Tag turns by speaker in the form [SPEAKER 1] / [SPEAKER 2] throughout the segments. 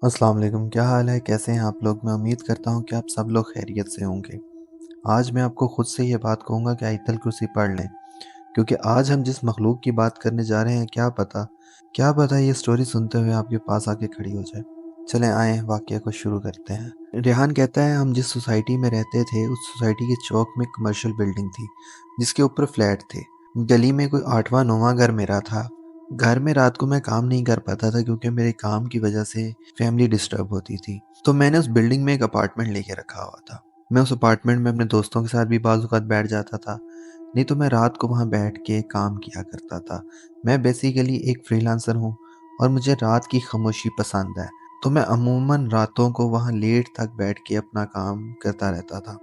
[SPEAKER 1] अस्सलाम वालेकुम, क्या हाल है? कैसे हैं आप लोग? मैं उम्मीद करता हूँ कि आप सब लोग खैरियत से होंगे। आज मैं आपको खुद से ये बात कहूँगा कि आयतल कुर्सी पढ़ लें, क्योंकि आज हम जिस मखलूक की बात करने जा रहे हैं, क्या पता ये स्टोरी सुनते हुए आपके पास आके खड़ी हो जाए। चलें आएँ वाक़या को शुरू करते हैं। रेहान कहता है हम जिस सोसाइटी में रहते थे, उस सोसाइटी के चौक में कमर्शियल बिल्डिंग थी, जिसके ऊपर फ्लैट थे। गली में कोई 8वां 9वां घर मेरा था। घर में रात को मैं काम नहीं कर पाता था क्योंकि मेरे काम की वजह से फैमिली डिस्टर्ब होती थी। तो मैंने उस बिल्डिंग में एक अपार्टमेंट लेके रखा हुआ था। मैं उस अपार्टमेंट में अपने दोस्तों के साथ भी बाज़ औक़ात बैठ जाता था, नहीं तो मैं रात को वहाँ बैठ के काम किया करता था। मैं बेसिकली एक फ्रीलांसर हूँ और मुझे रात की खामोशी पसंद है, तो मैं अमूमन रातों को वहाँ लेट तक बैठ के अपना काम करता रहता था।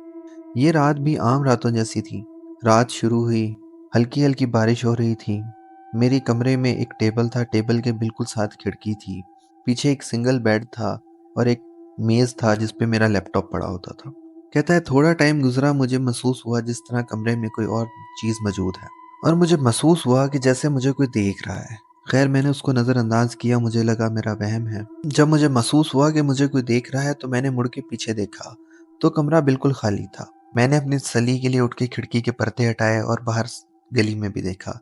[SPEAKER 1] ये रात भी आम रातों जैसी थी। रात शुरू हुई, हल्की-हल्की बारिश हो रही थी। मेरे कमरे में एक टेबल था, टेबल के बिल्कुल साथ खिड़की थी। पीछे एक सिंगल बेड था और एक मेज़ था जिस पे मेरा लैपटॉप पड़ा होता था। कहता है थोड़ा टाइम गुज़रा, मुझे महसूस हुआ जिस तरह कमरे में कोई और चीज़ मौजूद है और मुझे महसूस हुआ कि जैसे मुझे कोई देख रहा है। खैर मैंने उसको नज़रअंदाज किया, मुझे लगा मेरा वहम है। जब मुझे महसूस हुआ कि मुझे कोई देख रहा है तो मैंने मुड़ के पीछे देखा, तो कमरा बिल्कुल खाली था। मैंने अपनी तसल्ली के लिए उठ के खिड़की के पर्दे हटाए और बाहर गली में भी देखा।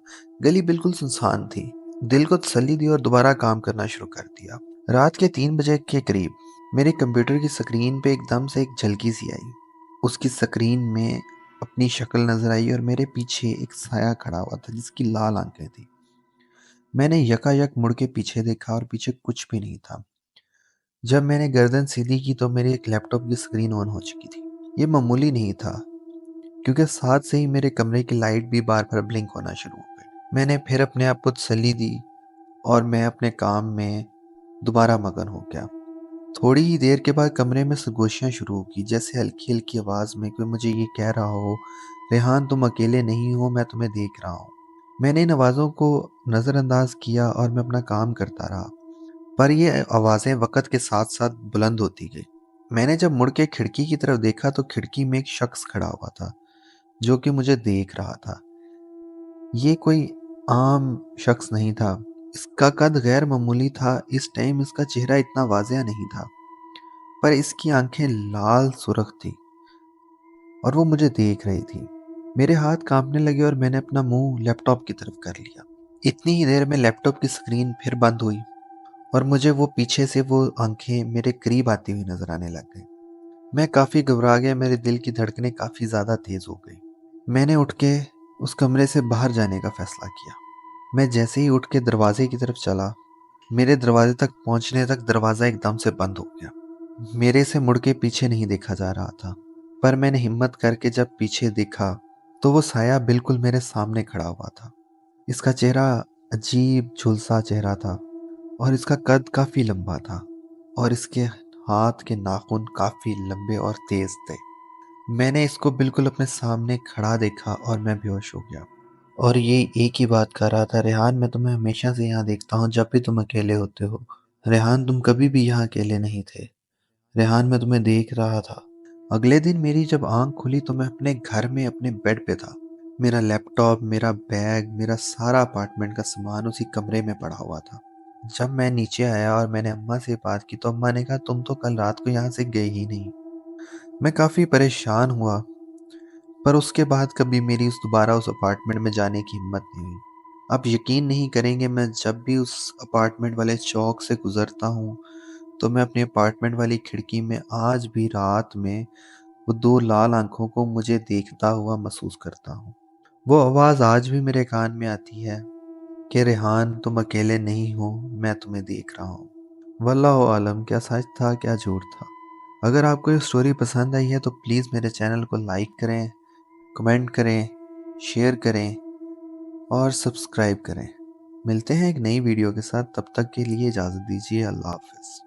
[SPEAKER 1] गली बिल्कुल सुनसान थी। दिल को तसल्ली दी और दोबारा काम करना शुरू कर दिया। रात के 3 बजे के करीब मेरे कंप्यूटर की स्क्रीन पे एकदम से एक झलकी सी आई। उसकी स्क्रीन में अपनी शक्ल नज़र आई और मेरे पीछे एक साया खड़ा हुआ था जिसकी लाल आंखें थी। मैंने यकायक मुड़ के पीछे देखा और पीछे कुछ भी नहीं था। जब मैंने गर्दन सीधी की तो मेरे एक लैपटॉप की स्क्रीन ऑन हो चुकी थी। ये मामूली नहीं था, क्योंकि साथ से ही मेरे कमरे की लाइट भी बार-बार ब्लिंक होना शुरू हो गई। मैंने फिर अपने आप को तसल्ली दी और मैं अपने काम में दोबारा मगन हो गया। थोड़ी ही देर के बाद कमरे में सरगोशियाँ शुरू हो गई, जैसे हल्की-हल्की आवाज़ में कोई मुझे ये कह रहा हो, रेहान तुम अकेले नहीं हो, मैं तुम्हें देख रहा हूँ। मैंने इन आवाज़ों को नज़रअंदाज किया और मैं अपना काम करता रहा। पर ये आवाज़ें वक़्त के साथ-साथ बुलंद होती गई। मैंने जब मुड़ के खिड़की की तरफ देखा तो खिड़की में एक शख्स खड़ा हुआ था, जो कि मुझे देख रहा था। ये कोई आम शख्स नहीं था। इसका कद गैर मामूली था, इस टाइम इसका चेहरा इतना वाज़ेह नहीं था, पर इसकी आँखें लाल सुर्ख थी और वो मुझे देख रही थी। मेरे हाथ काँपने लगे और मैंने अपना मुँह लैपटॉप की तरफ कर लिया। इतनी ही देर में लैपटॉप की स्क्रीन फिर बंद हुई और मुझे वो पीछे से वो आँखें मेरे करीब आती हुई नज़र आने लग गईं। मैं काफ़ी घबरा गया, मेरे दिल की धड़कनें काफ़ी ज़्यादा तेज़ हो गईं। मैंने उठ के उस कमरे से बाहर जाने का फ़ैसला किया। मैं जैसे ही उठ के दरवाज़े की तरफ चला, मेरे दरवाज़े तक पहुँचने तक दरवाज़ा एकदम से बंद हो गया। मेरे से मुड़ के पीछे नहीं देखा जा रहा था, पर मैंने हिम्मत करके जब पीछे देखा, तो वो साया बिल्कुल मेरे सामने खड़ा हुआ था। इसका चेहरा अजीब झुलसा चेहरा था और इसका कद काफ़ी लंबा था और इसके हाथ के नाखून काफ़ी लंबे और तेज़ थे। मैंने इसको बिल्कुल अपने सामने खड़ा देखा और मैं बेहोश हो गया। और ये एक ही बात कर रहा था, रेहान मैं तुम्हें हमेशा से यहाँ देखता हूँ जब भी तुम अकेले होते हो। रेहान तुम कभी भी यहाँ अकेले नहीं थे। रेहान मैं तुम्हें देख रहा था। अगले दिन मेरी जब आँख खुली तो मैं अपने घर में अपने बेड पे था। मेरा लैपटॉप, मेरा बैग, मेरा सारा अपार्टमेंट का सामान उसी कमरे में पड़ा हुआ था। जब मैं नीचे आया और मैंने अम्मा से बात की तो अम्मा ने कहा तुम तो कल रात को यहाँ से गए ही नहीं। मैं काफ़ी परेशान हुआ, पर उसके बाद कभी मेरी दोबारा उस अपार्टमेंट में जाने की हिम्मत नहीं हुई। आप यकीन नहीं करेंगे, मैं जब भी उस अपार्टमेंट वाले चौक से गुजरता हूँ तो मैं अपने अपार्टमेंट वाली खिड़की में आज भी रात में वो 2 लाल आँखों को मुझे देखता हुआ महसूस करता हूँ। वो आवाज़ आज भी मेरे कान में आती है कि रेहान तुम अकेले नहीं हो, मैं तुम्हें देख रहा हूँ। वल्लाहु आलम क्या सच था क्या झूठ था। अगर आपको ये स्टोरी पसंद आई है तो प्लीज़ मेरे चैनल को लाइक करें, कमेंट करें, शेयर करें और सब्सक्राइब करें। मिलते हैं एक नई वीडियो के साथ, तब तक के लिए इजाज़त दीजिए। अल्लाह हाफ़िज़।